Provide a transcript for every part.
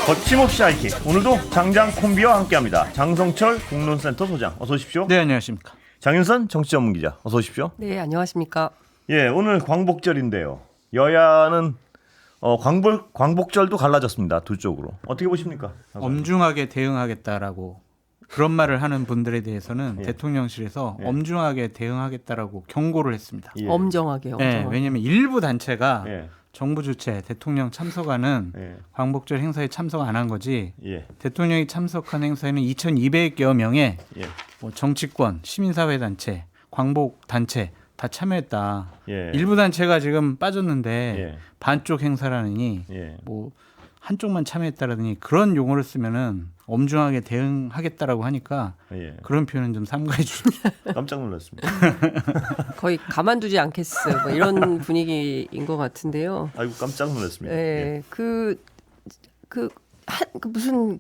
거침없이 하이킥. 오늘도 장장 콤비와 함께합니다. 장성철 공론센터 소장 어서 오십시오. 네, 안녕하십니까. 장윤선 정치전문기자 어서 오십시오. 네, 안녕하십니까. 예, 오늘 광복절인데요. 여야는 광복절도 갈라졌습니다. 두 쪽으로. 어떻게 보십니까? 엄중하게 대응하겠다라고 그런 말을 하는 분들에 대해서는 예. 대통령실에서 예. 엄중하게 대응하겠다라고 경고를 했습니다. 예. 엄정하게요. 네, 왜냐하면 일부 단체가 예. 정부 주최 대통령 참석하는 예. 광복절 행사에 참석 안 한 거지. 예. 대통령이 참석한 행사에는 2,200여 명의 예. 뭐 정치권, 시민사회 단체, 광복 단체 다 참여했다. 예. 일부 단체가 지금 빠졌는데 예. 반쪽 행사라느니 예. 뭐 한쪽만 참여했다라더니 그런 용어를 쓰면은 엄중하게 대응하겠다라고 하니까 예. 그런 표현은 좀 삼가해 주십시오. 깜짝 놀랐습니다. 거의 가만두지 않겠어. 뭐 이런 분위기인 것 같은데요. 아이고 깜짝 놀랐습니다. 네, 무슨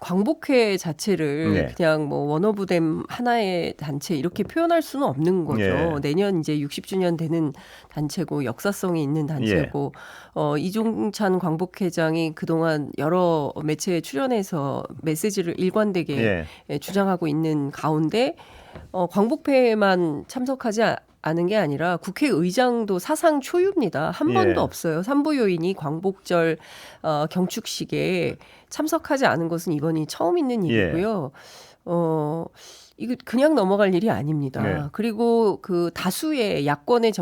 광복회 자체를 네. 그냥 뭐 원어브댐 하나의 단체 이렇게 표현할 수는 없는 거죠. 예. 내년 이제 60주년 되는 단체고 역사성이 있는 단체고 이종찬 광복회장이 그동안 여러 매체에 출연해서 메시지를 일관되게 주장하고 있는 가운데 광복회에만 참석하지 않은 게 아니라 국회의장도 사상 초유입니다. 한 번도 없어요. 산부 요인이 광복절 경축식에 참석하지 않은 것은 이번이 처음 있는 일이고요. 이거 그냥 넘어갈 일이 아닙니다. 네. 그리고 그 다수의 야권의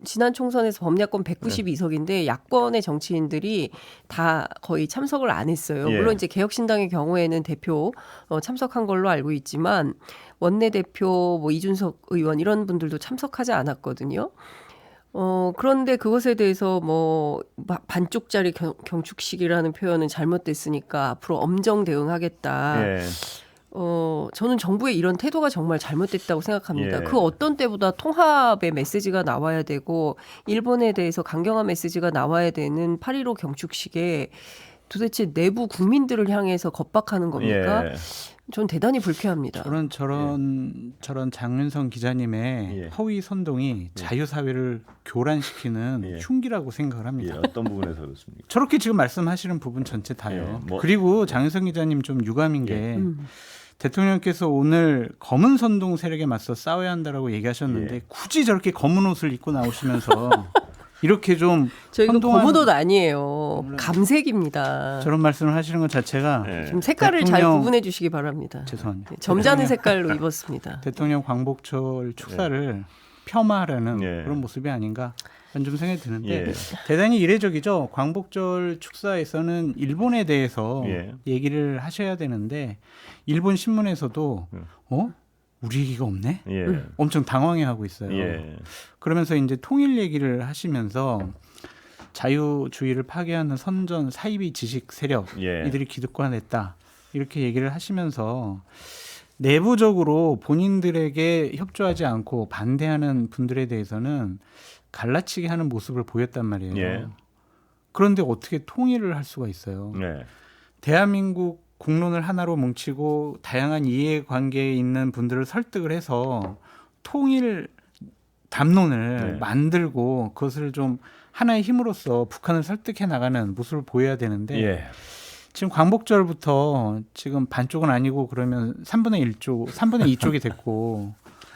지난 총선에서 범야권 192석인데 야권의 정치인들이 다 거의 참석을 안 했어요. 물론 이제 개혁신당의 경우에는 대표 참석한 걸로 알고 있지만 원내대표 뭐 이준석 의원 이런 분들도 참석하지 않았거든요. 그런데 그것에 대해서 뭐 반쪽짜리 경축식이라는 표현은 잘못됐으니까 앞으로 엄정 대응하겠다. 저는 정부의 이런 태도가 정말 잘못됐다고 생각합니다. 그 어떤 때보다 통합의 메시지가 나와야 되고 일본에 대해서 강경한 메시지가 나와야 되는 8.15 경축식에 도대체 내부 국민들을 향해서 겁박하는 겁니까? 전 대단히 불쾌합니다. 저런 장윤성 기자님의 허위 선동이 자유사회를 교란시키는 흉기라고 생각을 합니다. 어떤 부분에서 그렇습니까? 저렇게 지금 말씀하시는 부분 전체 다요. 그리고 장윤성 기자님 좀 유감인 게 대통령께서 오늘 검은 선동 세력에 맞서 싸워야 한다라고 얘기하셨는데 굳이 저렇게 검은 옷을 입고 나오시면서 이렇게 좀 저 이거 검은 옷 아니에요. 감색입니다. 저런 말씀을 하시는 것 자체가 좀 색깔을 잘 구분해 주시기 바랍니다. 죄송합니다. 점잖은 색깔로 입었습니다. 대통령 광복절 축사를 폄하하려는 그런 모습이 아닌가 좀 생각이 드는데 대단히 이례적이죠. 광복절 축사에서는 일본에 대해서 얘기를 하셔야 되는데 일본 신문에서도 우리 얘기가 없네? 엄청 당황해하고 있어요. 그러면서 이제 통일 얘기를 하시면서 자유주의를 파괴하는 선전 사이비 지식 세력 이들이 기득권했다 이렇게 얘기를 하시면서 내부적으로 본인들에게 협조하지 않고 반대하는 분들에 대해서는 갈라치게 하는 모습을 보였단 말이에요. 그런데 어떻게 통일을 할 수가 있어요? 대한민국 공론을 하나로 뭉치고 다양한 이해관계에 있는 분들을 설득을 해서 통일 담론을 만들고 그것을 좀 하나의 힘으로써 북한을 설득해 나가는 모습을 보여야 되는데 지금 광복절부터 지금 반쪽은 아니고 그러면 3분의 2쪽이 됐고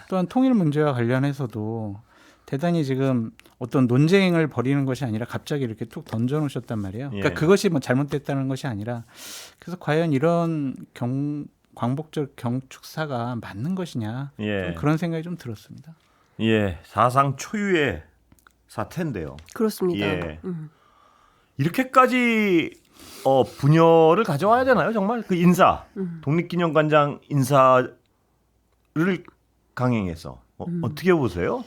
또한 통일 문제와 관련해서도 대단히 지금 어떤 논쟁을 벌이는 것이 아니라 갑자기 이렇게 툭 던져놓으셨단 말이에요. 그러니까 그것이 뭐 잘못됐다는 것이 아니라 그래서 과연 이런 광복절 경축사가 맞는 것이냐 좀 그런 생각이 좀 들었습니다. 사상 초유의 사태인데요. 그렇습니다. 이렇게까지 분열을 가져와야 되나요? 정말 그 인사 독립기념관장 인사를 강행해서 어떻게 보세요?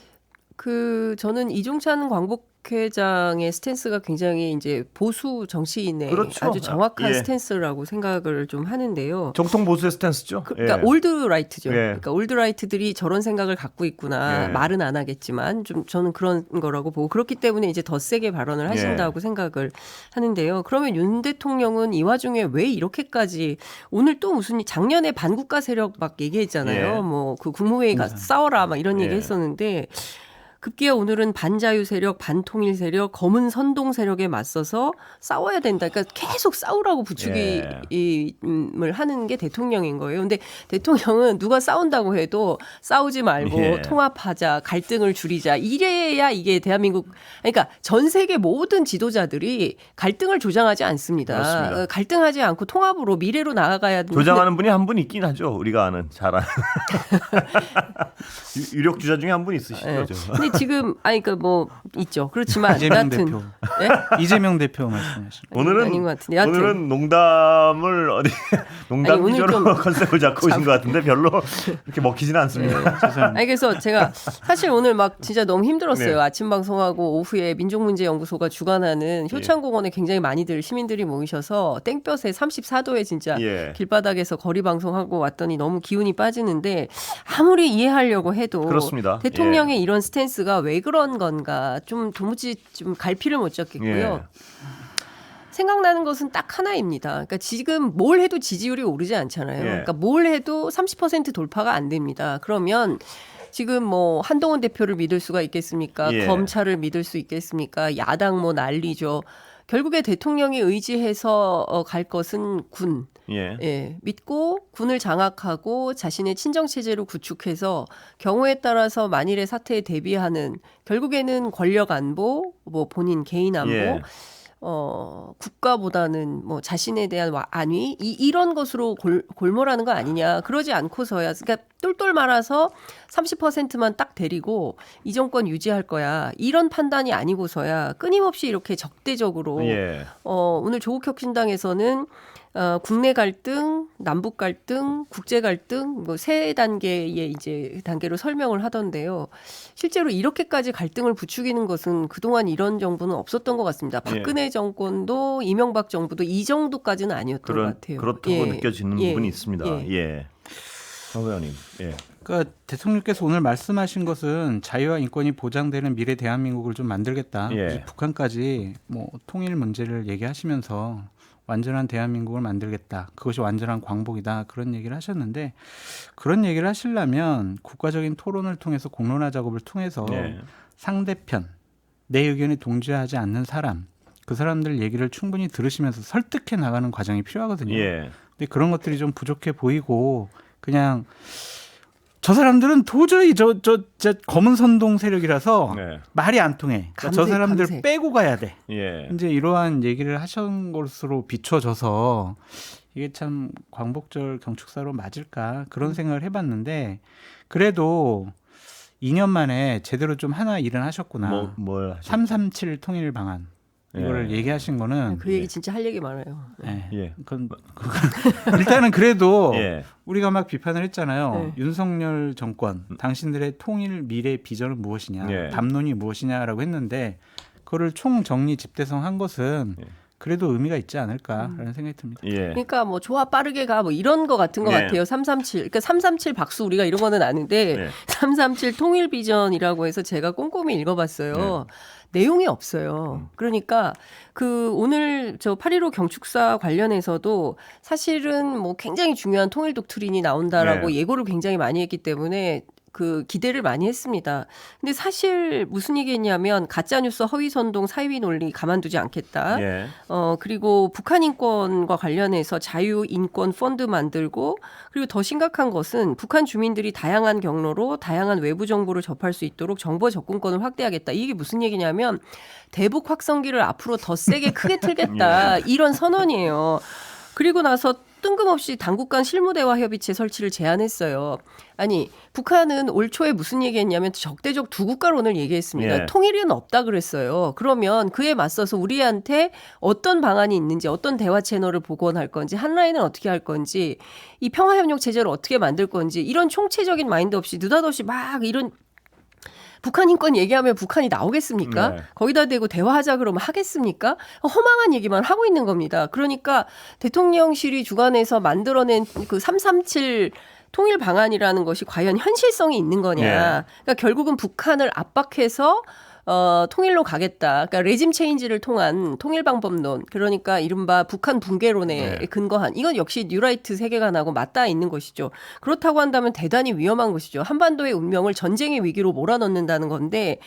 저는 이종찬 광복회장의 스탠스가 굉장히 이제 보수 정치인의 아주 정확한 스탠스라고 생각을 좀 하는데요. 정통 보수의 스탠스죠. 그러니까 올드라이트죠. 그러니까 올드라이트들이 저런 생각을 갖고 있구나. 말은 안 하겠지만 좀 저는 그런 거라고 보고 그렇기 때문에 이제 더 세게 발언을 하신다고 생각을 하는데요. 그러면 윤 대통령은 이 와중에 왜 이렇게까지 오늘 또 무슨 작년에 반국가 세력 막 얘기했잖아요. 뭐 그 국무회의가 싸워라 막 이런 얘기 했었는데 급기야 오늘은 반자유 세력, 반통일 세력, 검은 선동 세력에 맞서서 싸워야 된다. 그러니까 계속 싸우라고 부추김을 하는 게 대통령인 거예요. 근데 대통령은 누가 싸운다고 해도 싸우지 말고 통합하자, 갈등을 줄이자. 이래야 이게 대한민국, 그러니까 전 세계 모든 지도자들이 갈등을 조장하지 않습니다. 그렇습니다. 갈등하지 않고 통합으로 미래로 나아가야 되는. 조장하는 분이 한 분 있긴 하죠. 우리가 아는 잘 아는 유력 주자 중에 한 분 있으시죠. 네. 근데 지금 그러니까 뭐 있죠. 그렇지만 이재명 대표. 네? 이재명 대표 말씀하시는. 아닌 것 같은데. 여하튼. 오늘은 농담을 농담 기조로 컨셉을 잡고 오신 것 같은데 별로 이렇게 먹히지는 않습니다. 네. 그래서 제가 사실 오늘 막 진짜 너무 힘들었어요. 네. 아침 방송하고 오후에 민족문제연구소가 주관하는 효창공원에 굉장히 많이들 시민들이 모이셔서 땡볕에 34도에 진짜 길바닥에서 거리 방송하고 왔더니 너무 기운이 빠지는데 아무리 이해하려고 해도 그렇습니다. 대통령의 이런 스탠스가 왜 그런 건가 좀 도무지 좀 갈피를 못 잡겠고요. 생각나는 것은 딱 하나입니다. 그러니까 지금 뭘 해도 지지율이 오르지 않잖아요. 그러니까 뭘 해도 30% 돌파가 안 됩니다. 그러면 지금 뭐 한동훈 대표를 믿을 수가 있겠습니까? 검찰을 믿을 수 있겠습니까? 야당 뭐 난리죠. 결국에 대통령이 의지해서 갈 것은 군. 믿고 군을 장악하고 자신의 친정체제로 구축해서 경우에 따라서 만일의 사태에 대비하는 결국에는 권력 안보, 뭐 본인 개인 안보, 국가보다는 뭐 자신에 대한 안위 이런 것으로 골몰하는 거 아니냐. 그러지 않고서야 그러니까 똘똘 말아서 30%만 딱 데리고 이 정권 유지할 거야. 이런 판단이 아니고서야 끊임없이 이렇게 적대적으로 오늘 조국혁신당에서는 국내 갈등, 남북 갈등, 국제 갈등 뭐 세 단계의 이제 단계로 설명을 하던데요. 실제로 이렇게까지 갈등을 부추기는 것은 그동안 이런 정부는 없었던 것 같습니다. 박근혜 정권도 이명박 정부도 이 정도까지는 아니었던 것 같아요. 그렇다고 느껴지는 부분이 있습니다. 정 의원님. 그러니까 대통령께서 오늘 말씀하신 것은 자유와 인권이 보장되는 미래 대한민국을 좀 만들겠다. 북한까지 뭐 통일 문제를 얘기하시면서 완전한 대한민국을 만들겠다. 그것이 완전한 광복이다. 그런 얘기를 하셨는데 그런 얘기를 하시려면 국가적인 토론을 통해서 공론화 작업을 통해서 상대편, 내 의견에 동조하지 않는 사람, 그 사람들 얘기를 충분히 들으시면서 설득해 나가는 과정이 필요하거든요. 근데 그런 것들이 좀 부족해 보이고 그냥 저 사람들은 도저히 저 검은 선동 세력이라서 말이 안 통해. 그러니까 저 사람들 빼고 가야 돼. 이제 이러한 얘기를 하신 것으로 비춰져서 이게 참 광복절 경축사로 맞을까 그런 생각을 해봤는데 그래도 2년 만에 제대로 좀 하나 일은 하셨구나. 뭘 337 통일 방안. 이거를 얘기하신 거는 그 얘기 진짜 할 얘기 많아요. 그건 일단은 그래도 우리가 막 비판을 했잖아요. 윤석열 정권, 당신들의 통일 미래 비전은 무엇이냐, 담론이 무엇이냐라고 했는데 그거를 총정리 집대성한 것은 그래도 의미가 있지 않을까라는 생각이 듭니다. 그러니까 뭐 좋아 빠르게 가 뭐 이런 거 같은 것 같아요. 337. 그러니까 337 박수 우리가 이런 거는 아는데 337 통일 비전이라고 해서 제가 꼼꼼히 읽어봤어요. 내용이 없어요. 그러니까 그 오늘 저 8.15 경축사 관련해서도 사실은 뭐 굉장히 중요한 통일 독트린이 나온다라고 예고를 굉장히 많이 했기 때문에 그 기대를 많이 했습니다. 근데 사실 무슨 얘기했냐면 가짜뉴스 허위선동 사이비 논리 가만두지 않겠다. 그리고 북한 인권과 관련해서 자유인권 펀드 만들고 그리고 더 심각한 것은 북한 주민들이 다양한 경로로 다양한 외부 정보를 접할 수 있도록 정보 접근권을 확대하겠다. 이게 무슨 얘기냐면 대북 확성기를 앞으로 더 세게 크게 틀겠다. 이런 선언이에요. 그리고 나서 뜬금없이 당국 간 실무대화 협의체 설치를 제안했어요. 아니 북한은 올 초에 무슨 얘기했냐면 적대적 두 국가를 오늘 얘기했습니다. 통일은 없다 그랬어요. 그러면 그에 맞서서 우리한테 어떤 방안이 있는지 어떤 대화 채널을 복원할 건지 한라인은 어떻게 할 건지 이 평화협력 체제를 어떻게 만들 건지 이런 총체적인 마인드 없이 느닷없이 막 이런 북한 인권 얘기하면 북한이 나오겠습니까? 거기다 대고 대화하자 그러면 하겠습니까? 허망한 얘기만 하고 있는 겁니다. 그러니까 대통령실이 주관해서 만들어낸 그 337 통일 방안이라는 것이 과연 현실성이 있는 거냐. 그러니까 결국은 북한을 압박해서 통일로 가겠다. 그러니까 레짐 체인지를 통한 통일 방법론, 그러니까 이른바 북한 붕괴론에 근거한, 이건 역시 뉴라이트 세계관하고 맞닿아 있는 것이죠. 그렇다고 한다면 대단히 위험한 것이죠. 한반도의 운명을 전쟁의 위기로 몰아넣는다는 건데,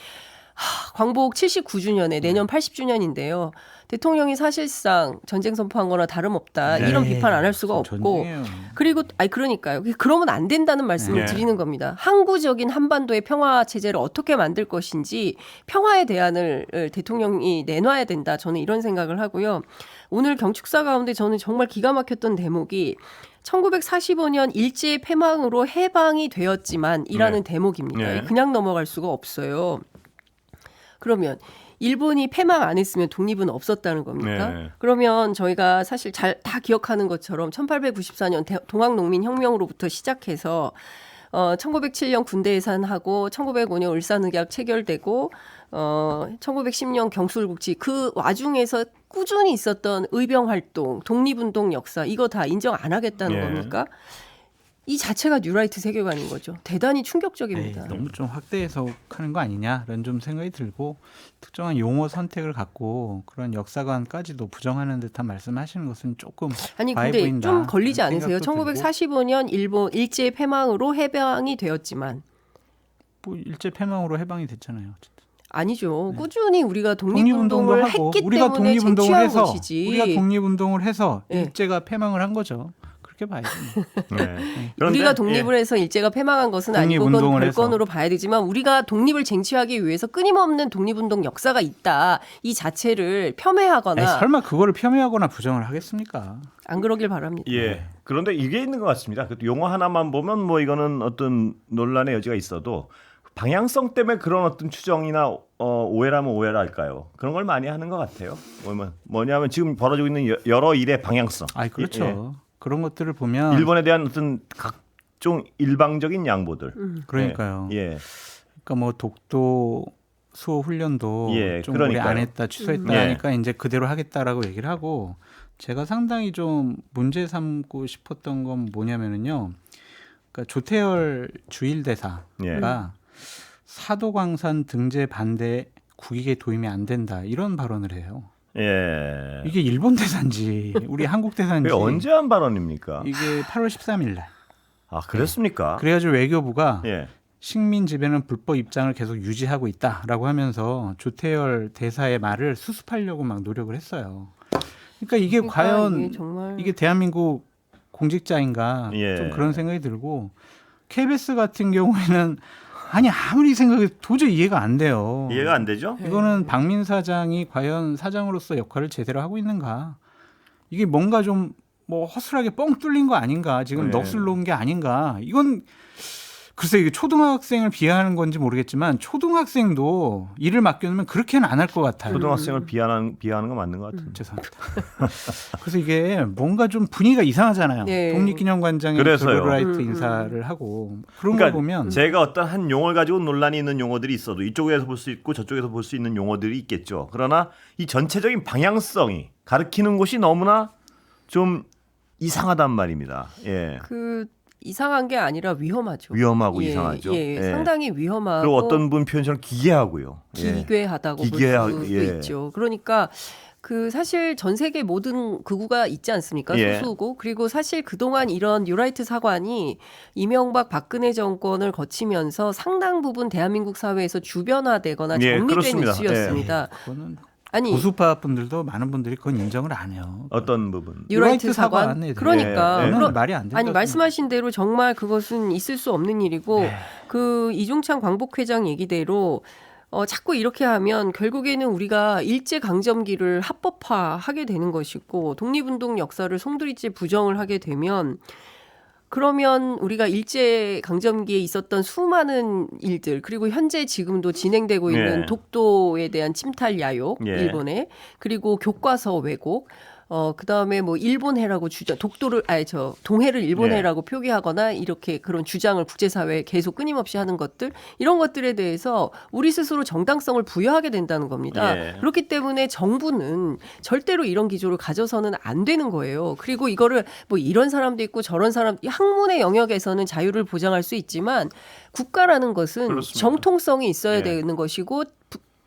광복 79주년에 내년 80주년인데요. 대통령이 사실상 전쟁 선포한 거나 다름없다. 이런 비판 안 할 수가 없고. 전쟁이에요. 그리고 그러니까요. 그러면 안 된다는 말씀을 드리는 겁니다. 항구적인 한반도의 평화 체제를 어떻게 만들 것인지 평화의 대안을 대통령이 내놔야 된다. 저는 이런 생각을 하고요. 오늘 경축사 가운데 저는 정말 기가 막혔던 대목이 1945년 일제의 패망으로 해방이 되었지만 이라는 대목입니다. 그냥 넘어갈 수가 없어요. 그러면 일본이 패망 안 했으면 독립은 없었다는 겁니까? 그러면 저희가 사실 잘 다 기억하는 것처럼 1894년 동학농민혁명으로부터 시작해서 1907년 군대 해산하고 1905년 을사늑약 체결되고 1910년 경술국치, 그 와중에서 꾸준히 있었던 의병활동, 독립운동 역사, 이거 다 인정 안 하겠다는 겁니까? 이 자체가 뉴라이트 세계관인 거죠. 대단히 충격적입니다. 너무 좀 확대 해석하는 거 아니냐라는 좀 생각이 들고, 특정한 용어 선택을 갖고 그런 역사관까지도 부정하는 듯한 말씀하시는 것은 조금 아니 과해 근데 보인다. 좀 걸리지 않으세요? 생각도 1945년 일본 일제의 패망으로 해방이 되었지만 뭐 일제 패망으로 해방이 됐잖아요. 아니죠. 꾸준히 우리가 독립운동도 독립운동을 하고, 했기 우리가 때문에 독립운동을 쟁취한 해서 것이지. 우리가 독립운동을 해서 일제가 패망을 한 거죠. 그렇게 봐야지. 우리가 독립을 해서 일제가 패망한 것은 아니고 그건 별건으로 봐야 되지만, 우리가 독립을 쟁취하기 위해서 끊임없는 독립운동 역사가 있다, 이 자체를 폄훼하거나. 설마 그거를 폄훼하거나 부정을 하겠습니까? 안 그러길 바랍니다. 그런데 이게 있는 것 같습니다. 용어 하나만 보면 뭐 이거는 어떤 논란의 여지가 있어도 방향성 때문에 그런 어떤 추정이나 오해라면 오해랄까요? 그런 걸 많이 하는 것 같아요. 뭐냐면 지금 벌어지고 있는 여러 일의 방향성. 그렇죠. 그런 것들을 보면 일본에 대한 어떤 각종 일방적인 양보들. 그러니까요. 그러니까 뭐 독도 수호 훈련도 좀 오래 안 했다, 취소했다 하니까 이제 그대로 하겠다라고 얘기를 하고, 제가 상당히 좀 문제 삼고 싶었던 건 뭐냐면은요. 그러니까 조태열 주일대사가 사도광산 등재 반대 국익에 도움이 안 된다, 이런 발언을 해요. 이게 일본 대사인지 우리 한국 대사인지. 언제 한 발언입니까? 이게 8월 13일 날. 그랬습니까? 그래가지고 외교부가 식민 지배는 불법 입장을 계속 유지하고 있다라고 하면서 조태열 대사의 말을 수습하려고 막 노력을 했어요. 그러니까 이게 과연 이게 대한민국 공직자인가, 좀 그런 생각이 들고, KBS 같은 경우에는 아무리 생각해도 도저히 이해가 안 돼요. 이해가 안 되죠? 이거는 박민 사장이 과연 사장으로서 역할을 제대로 하고 있는가? 이게 뭔가 좀 뭐 허술하게 뻥 뚫린 거 아닌가? 지금 넋을 놓은 게 아닌가? 이건 글쎄, 이게 초등학생을 비하하는 건지 모르겠지만 초등학생도 일을 맡겨놓으면 그렇게는 안 할 것 같아요. 초등학생을 비하하는 거 맞는 것 같은데. 죄송합니다. 그래서 이게 뭔가 좀 분위기가 이상하잖아요. 독립기념관장에 글로라이트 인사를 하고 그런 걸 보면, 제가 어떤 한 용어를 가지고 논란이 있는 용어들이 있어도 이쪽에서 볼 수 있고 저쪽에서 볼 수 있는 용어들이 있겠죠. 그러나 이 전체적인 방향성이 가리키는 곳이 너무나 좀 이상하단 말입니다. 이상한 게 아니라 위험하죠. 위험하고 이상하죠. 상당히 위험하고, 그리고 어떤 분 표현처럼 기괴하고요. 기괴하다고 볼 수도 있죠. 그러니까 사실 전 세계 모든 극우가 있지 않습니까? 소수고. 그리고 사실 그동안 이런 뉴라이트 사관이 이명박 박근혜 정권을 거치면서 상당 부분 대한민국 사회에서 주변화되거나 정리된 이슈였습니다. 보수파 분들도 많은 분들이 그건 인정을 안 해요. 어떤 부분? 뉴라이트 사관. 그러니까 말이 안 된다. 말씀하신 대로 정말 그것은 있을 수 없는 일이고, 이종찬 광복회장 얘기대로 자꾸 이렇게 하면 결국에는 우리가 일제 강점기를 합법화하게 되는 것이고, 독립운동 역사를 송두리째 부정을 하게 되면, 그러면 우리가 일제 강점기에 있었던 수많은 일들, 그리고 현재 지금도 진행되고 있는 독도에 대한 침탈 야욕, 일본에, 그리고 교과서 왜곡, 그다음에 뭐 일본해라고 동해를 일본해라고 표기하거나 이렇게 그런 주장을 국제사회에 계속 끊임없이 하는 것들, 이런 것들에 대해서 우리 스스로 정당성을 부여하게 된다는 겁니다. 그렇기 때문에 정부는 절대로 이런 기조를 가져서는 안 되는 거예요. 그리고 이거를 뭐 이런 사람도 있고 저런 사람, 학문의 영역에서는 자유를 보장할 수 있지만 국가라는 것은 정통성이 있어야 되는 것이고,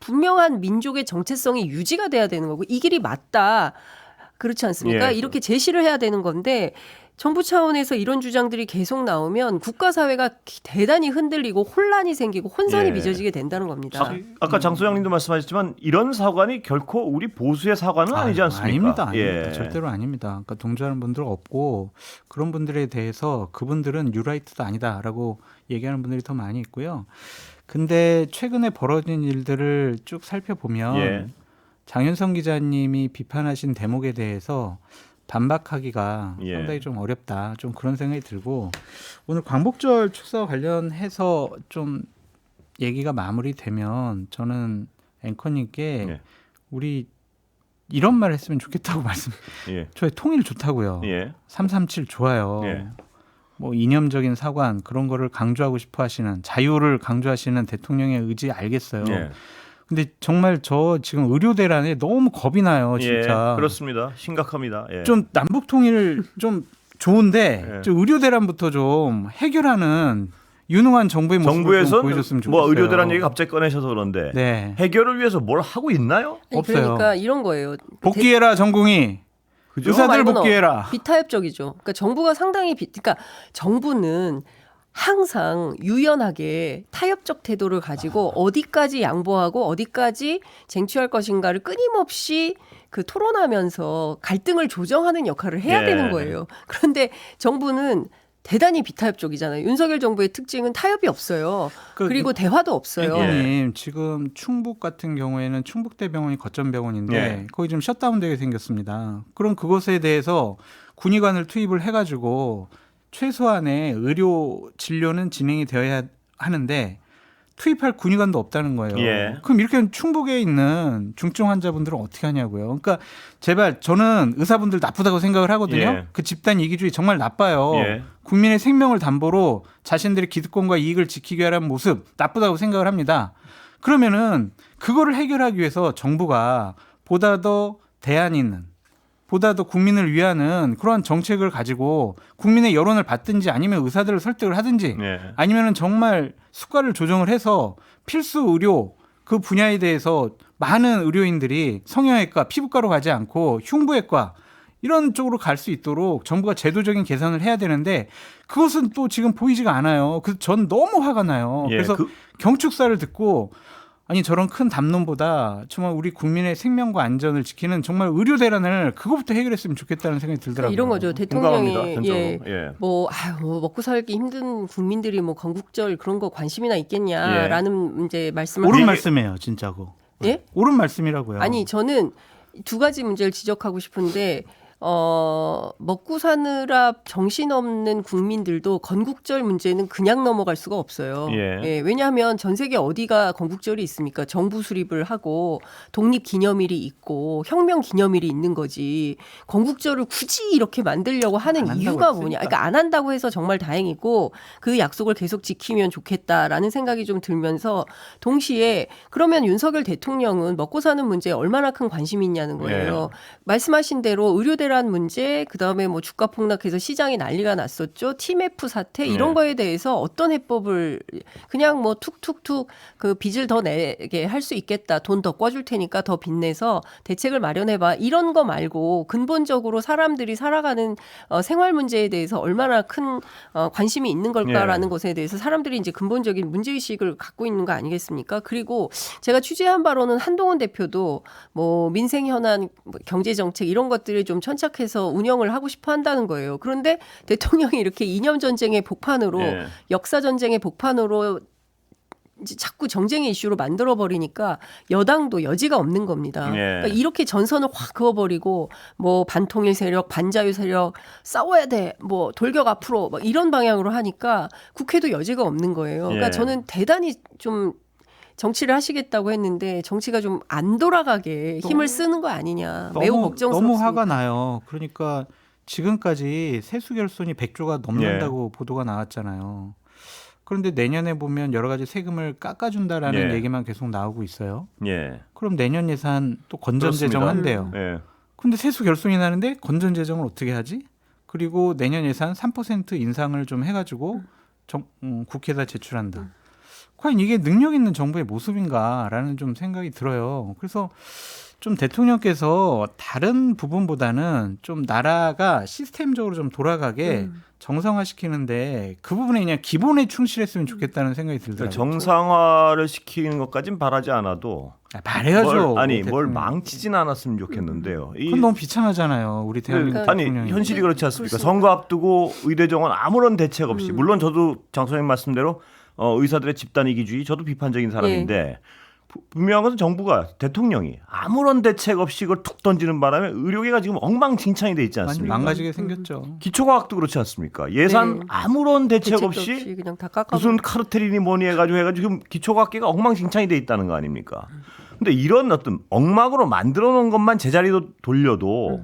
분명한 민족의 정체성이 유지가 돼야 되는 거고 이 길이 맞다. 그렇지 않습니까? 예. 이렇게 제시를 해야 되는 건데 정부 차원에서 이런 주장들이 계속 나오면 국가사회가 대단히 흔들리고 혼란이 생기고 혼선이 예. 빚어지게 된다는 겁니다. 아까 장소장님도 말씀하셨지만 이런 사관이 결코 우리 보수의 사관은 아니지 않습니까? 아닙니다. 절대로 아닙니다. 그러니까 동조하는 분들 없고 그런 분들에 대해서 그분들은 뉴라이트도 아니다라고 얘기하는 분들이 더 많이 있고요. 근데 최근에 벌어진 일들을 쭉 살펴보면 예. 장윤성 기자님이 비판하신 대목에 대해서 반박하기가 예. 상당히 좀 어렵다. 좀 그런 생각이 들고 오늘 광복절 축사와 관련해서 좀 얘기가 마무리되면 저는 앵커님께 예. 우리 이런 말 했으면 좋겠다고 예. 저희 통일 좋다고요. 예. 337 좋아요. 예. 뭐 이념적인 사관 그런 거를 강조하고 싶어 하시는 자유를 강조하시는 대통령의 의지 알겠어요. 예. 근데 정말 저 지금 의료대란에 너무 겁이 나요, 진짜. 예, 그렇습니다. 심각합니다. 예. 좀 남북 통일 좀 좋은데 예. 좀 의료대란부터 좀 해결하는 유능한 정부의 모습을 좀 보여줬으면 좋겠어요. 뭐 의료대란 얘기 갑자기 꺼내셔서 그런데 네. 해결을 위해서 뭘 하고 있나요? 아니, 없어요. 그러니까 이런 거예요. 복귀해라 전공이. 그죠? 의사들 말고는 복귀해라. 비타협적이죠. 그러니까 정부가 상당히 그러니까 정부는 항상 유연하게 타협적 태도를 가지고 어디까지 양보하고 어디까지 쟁취할 것인가를 끊임없이 그 토론하면서 갈등을 조정하는 역할을 해야 예. 되는 거예요. 그런데 정부는 대단히 비타협적이잖아요. 윤석열 정부의 특징은 타협이 없어요. 그리고 대화도 없어요. 앵커님 지금 충북 같은 경우에는 충북대병원이 거점병원인데 예. 거기 좀 셧다운되게 생겼습니다. 그럼 그것에 대해서 군의관을 투입을 해가지고 최소한의 의료 진료는 진행이 되어야 하는데 투입할 군의관도 없다는 거예요. 예. 그럼 이렇게 하면 충북에 있는 중증 환자분들은 어떻게 하냐고요. 그러니까 제발 저는 의사분들 나쁘다고 생각을 하거든요. 예. 그 집단 이기주의 정말 나빠요. 예. 국민의 생명을 담보로 자신들의 기득권과 이익을 지키기 위한 모습 나쁘다고 생각을 합니다. 그러면은 그거를 해결하기 위해서 정부가 보다 더 대안 있는 보다 더 국민을 위하는 그러한 정책을 가지고 국민의 여론을 받든지 아니면 의사들을 설득을 하든지 예. 아니면은 정말 수가를 조정을 해서 필수 의료 그 분야에 대해서 많은 의료인들이 성형외과, 피부과로 가지 않고 흉부외과 이런 쪽으로 갈 수 있도록 정부가 제도적인 개선을 해야 되는데 그것은 또 지금 보이지가 않아요. 그래서 전 너무 화가 나요. 예, 그래서 경축사를 듣고 아니 저런 큰 담론보다 정말 우리 국민의 생명과 안전을 지키는 정말 의료 대란을 그거부터 해결했으면 좋겠다는 생각이 들더라고요. 이런 거죠. 공감합니다. 대통령이 전적으로. 예, 예. 뭐 먹고 살기 힘든 국민들이 뭐 건국절 그런 거 관심이나 있겠냐라는 이제 말씀을 옳은 하시- 말씀이에요, 진짜고. 예? 옳은 말씀이라고요. 아니 저는 두 가지 문제를 지적하고 싶은데 먹고 사느라 정신없는 국민들도 건국절 문제는 그냥 넘어갈 수가 없어요. 예. 왜냐하면 전 세계 어디가 건국절이 있습니까? 정부 수립을 하고 독립기념일이 있고 혁명기념일이 있는 거지. 건국절을 굳이 이렇게 만들려고 하는 안 한다고 이유가 했으니까. 뭐냐. 그러니까 안 한다고 해서 정말 다행이고 그 약속을 계속 지키면 좋겠다라는 생각이 좀 들면서 동시에 그러면 윤석열 대통령은 먹고 사는 문제에 얼마나 큰 관심이 있냐는 거예요. 말씀하신 대로 의료대란 문제, 그다음에 뭐 주가 폭락해서 시장이 난리가 났었죠. TMF 사태 이런 거에 대해서 어떤 해법을 그냥 뭐 툭툭툭 그 빚을 더 내게 할 수 있겠다. 돈 더 꿔줄 테니까 더 빚내서 대책을 마련해봐. 이런 거 말고 근본적으로 사람들이 살아가는 생활 문제에 대해서 얼마나 큰 관심이 있는 걸까라는 것에 대해서 사람들이 이제 근본적인 문제의식을 갖고 있는 거 아니겠습니까? 그리고 제가 취재한 바로는 한동훈 대표도 뭐 민생 현안, 경제정책 이런 것들을 좀 천착해서 운영을 하고 싶어 한다는 거예요. 그런데 대통령이 이렇게 이념 전쟁의 복판으로 예. 역사 전쟁의 복판으로 이제 자꾸 정쟁의 이슈로 만들어 버리니까 여당도 여지가 없는 겁니다. 예. 그러니까 이렇게 전선을 확 그어버리고 뭐 반통일 세력, 반자유 세력 싸워야 돼, 뭐 돌격 앞으로 막 이런 방향으로 하니까 국회도 여지가 없는 거예요. 그러니까 예. 저는 대단히 좀 정치를 하시겠다고 했는데 정치가 좀 안 돌아가게 힘을 쓰는 거 아니냐. 매우 걱정스럽습니다. 너무 화가 나요. 그러니까 지금까지 세수 결손이 100조가 넘는다고 보도가 나왔잖아요. 그런데 내년에 보면 여러 가지 세금을 깎아준다라는 예. 얘기만 계속 나오고 있어요. 예. 그럼 내년 예산 또 건전재정 그렇습니다. 한대요. 예. 근데 세수 결손이 나는데 건전재정을 어떻게 하지? 그리고 내년 예산 3% 인상을 좀 해가지고 국회에다 제출한다. 과연 이게 능력 있는 정부의 모습인가라는 좀 생각이 들어요. 그래서 좀 대통령께서 다른 부분보다는 좀 나라가 시스템적으로 좀 돌아가게 정상화시키는데 그 부분에 그냥 기본에 충실했으면 좋겠다는 생각이 들더라고요. 정상화를 시키는 것까지는 바라지 않아도 말해야죠. 뭘 망치진 않았으면 좋겠는데요. 그건 너무 비참하잖아요. 우리 대한민국 대통령이. 현실이 그렇지 않습니까? 선거 앞두고 의대 정원 아무런 대책 없이 물론 저도 장 소장님 말씀대로 의사들의 집단 이기주의 저도 비판적인 사람인데 분명한 것은 정부가 대통령이 아무런 대책 없이 이걸 툭 던지는 바람에 의료계가 지금 엉망진창이 돼 있지 않습니까? 망가지게 생겼죠. 기초과학도 그렇지 않습니까? 예산 아무런 대책 없이 그냥 다 깎아 무슨 카르텔이니 뭐니 해가지고 지금 기초과학계가 엉망진창이 돼 있다는 거 아닙니까? 근데 이런 어떤 엉망으로 만들어 놓은 것만 제자리로 돌려도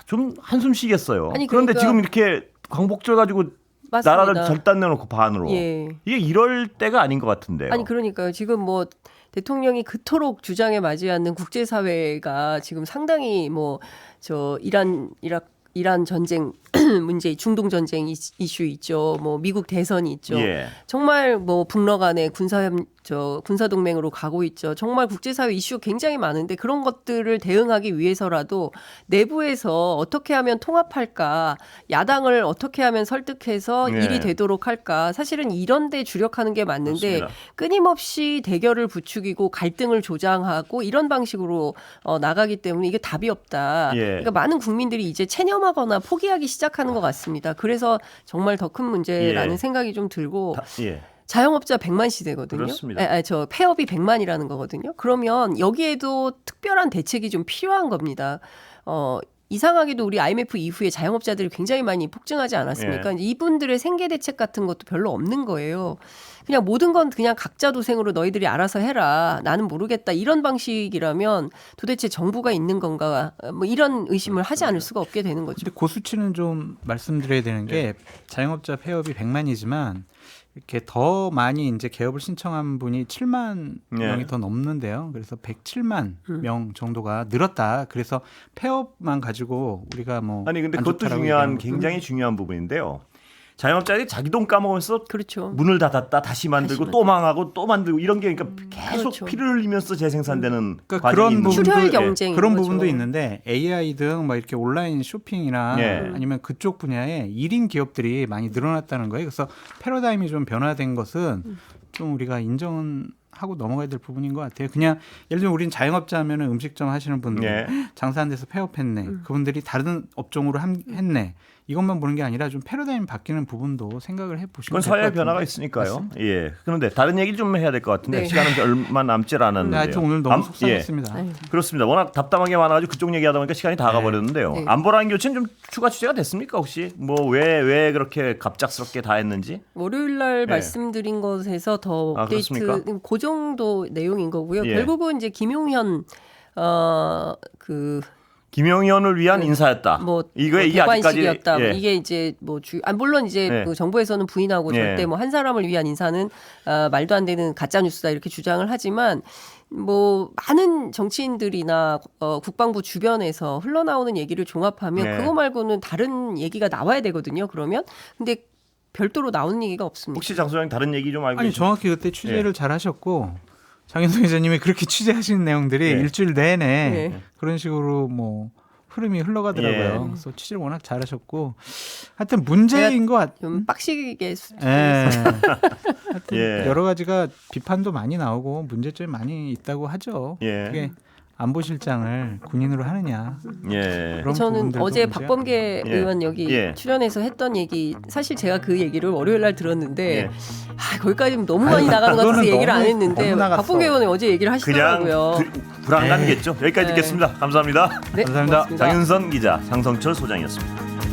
좀 한숨 쉬겠어요. 아니, 그런데 그러니까 지금 이렇게 광복절 가지고 맞습니다. 나라를 절단 내놓고 반으로 예. 이게 이럴 때가 아닌 것 같은데요. 아니 그러니까요. 지금 뭐 대통령이 그토록 주장에 맞지 않는 국제사회가 지금 상당히 뭐 저 이란 전쟁 문제, 중동 전쟁 이슈 있죠. 뭐 미국 대선이 있죠. 예. 정말 뭐 북러 간의 군사 동맹으로 가고 있죠. 정말 국제사회 이슈 굉장히 많은데 그런 것들을 대응하기 위해서라도 내부에서 어떻게 하면 통합할까, 야당을 어떻게 하면 설득해서 예. 일이 되도록 할까. 사실은 이런 데 주력하는 게 맞는데 맞습니다. 끊임없이 대결을 부추기고 갈등을 조장하고 이런 방식으로 나가기 때문에 이게 답이 없다. 예. 그러니까 많은 국민들이 이제 체념하거나 포기하기 시작하는 것 같습니다. 그래서 정말 더 큰 문제라는 예. 생각이 좀 들고 예. 자영업자 100만 시대거든요. 그렇습니다. 저 폐업이 100만이라는 거거든요. 그러면 여기에도 특별한 대책이 좀 필요한 겁니다. 이상하게도 우리 IMF 이후에 자영업자들이 굉장히 많이 폭증하지 않았습니까? 예. 이분들의 생계 대책 같은 것도 별로 없는 거예요. 그냥 모든 건 그냥 각자 도생으로 너희들이 알아서 해라. 나는 모르겠다. 이런 방식이라면 도대체 정부가 있는 건가? 뭐 이런 의심을 하지 않을 수가 없게 되는 거죠. 근데 그 수치는 좀 말씀드려야 되는 게 자영업자 폐업이 100만이지만 이렇게 더 많이 이제 개업을 신청한 분이 7만 명이 더 넘는데요. 그래서 107만 명 정도가 늘었다. 그래서 폐업만 가지고 우리가 뭐 아니 근데 안 그것도 좋다라고 중요한 얘기하는 굉장히 중요한 부분인데요. 자영업자들이 자기 돈 까먹으면서 그렇죠. 문을 닫았다 다시 만들고 또 망하고 또 만들고 이런 게 그러니까 계속 그렇죠. 피를 흘리면서 재생산되는 그러니까 과정이 그런 있는 부분도 출혈 경쟁인 그런 거죠. 부분도 있는데 AI 등 막 이렇게 온라인 쇼핑이나 예. 아니면 그쪽 분야에 1인 기업들이 많이 늘어났다는 거예요. 그래서 패러다임이 좀 변화된 것은 좀 우리가 인정하고 넘어가야 될 부분인 것 같아요. 그냥 예를 들면 우리는 자영업자 하면은 음식점 하시는 분들 예. 장사 안 돼서 폐업했네. 그분들이 다른 업종으로 했네. 이것만 보는 게 아니라 좀 패러다임 바뀌는 부분도 생각을 해보시면 그건 사회의 변화가 있으니까요. 맞습니다. 예. 그런데 다른 얘기를 좀 해야 될 것 같은데 네. 시간은 얼마 남지 않았는데요. 하여튼 오늘 너무 속상했습니다. 네. 그렇습니다. 워낙 답답한 게 많아가지고 그쪽 얘기하다 보니까 시간이 다 가버렸는데요. 네. 안보라는 교체는 좀 추가 취재가 됐습니까 혹시? 뭐 왜 그렇게 갑작스럽게 다 했는지? 월요일 날 예. 말씀드린 것에서 더 업데이트 그렇습니까? 그 정도 내용인 거고요. 예. 결국은 이제 김용현 김용현을 위한 인사였다. 뭐 이게 대관식이었다. 아직까지 이게 이제 뭐 물론 이제 예. 그 정부에서는 부인하고 예. 절대 뭐 한 사람을 위한 인사는 말도 안 되는 가짜 뉴스다 이렇게 주장을 하지만 뭐 많은 정치인들이나 국방부 주변에서 흘러나오는 얘기를 종합하면 네. 그거 말고는 다른 얘기가 나와야 되거든요. 그러면 근데 별도로 나오는 얘기가 없습니다. 혹시 장 소장님 다른 얘기 좀 알고 아니 계십니까? 정확히 그때 취재를 잘 하셨고 장윤성 기자님이 그렇게 취재하시는 내용들이 네. 일주일 내내 네. 그런 식으로 뭐 흐름이 흘러가더라고요. 예. 그래서 취재를 워낙 잘하셨고 하여튼 문제인 것 같아요. 좀 빡시게 예. 하여튼 예. 여러 가지가 비판도 많이 나오고 문제점이 많이 있다고 하죠. 예. 그게 안보실장을 군인으로 하느냐. 예. 그런 저는 부분들도 어제 문제가 박범계 예. 의원 여기 예. 출연해서 했던 얘기 사실 제가 그 얘기를 월요일 날 들었는데 예. 거기까지 너무 많이 나가는 것 같아서 그거는 얘기를 안 너무 했는데 나갔어. 박범계 의원이 어제 얘기를 그냥 하시더라고요. 불안감이겠죠. 여기까지 네. 듣겠습니다. 감사합니다. 네, 감사합니다. 고맙습니다. 장윤선 기자, 장성철 소장이었습니다.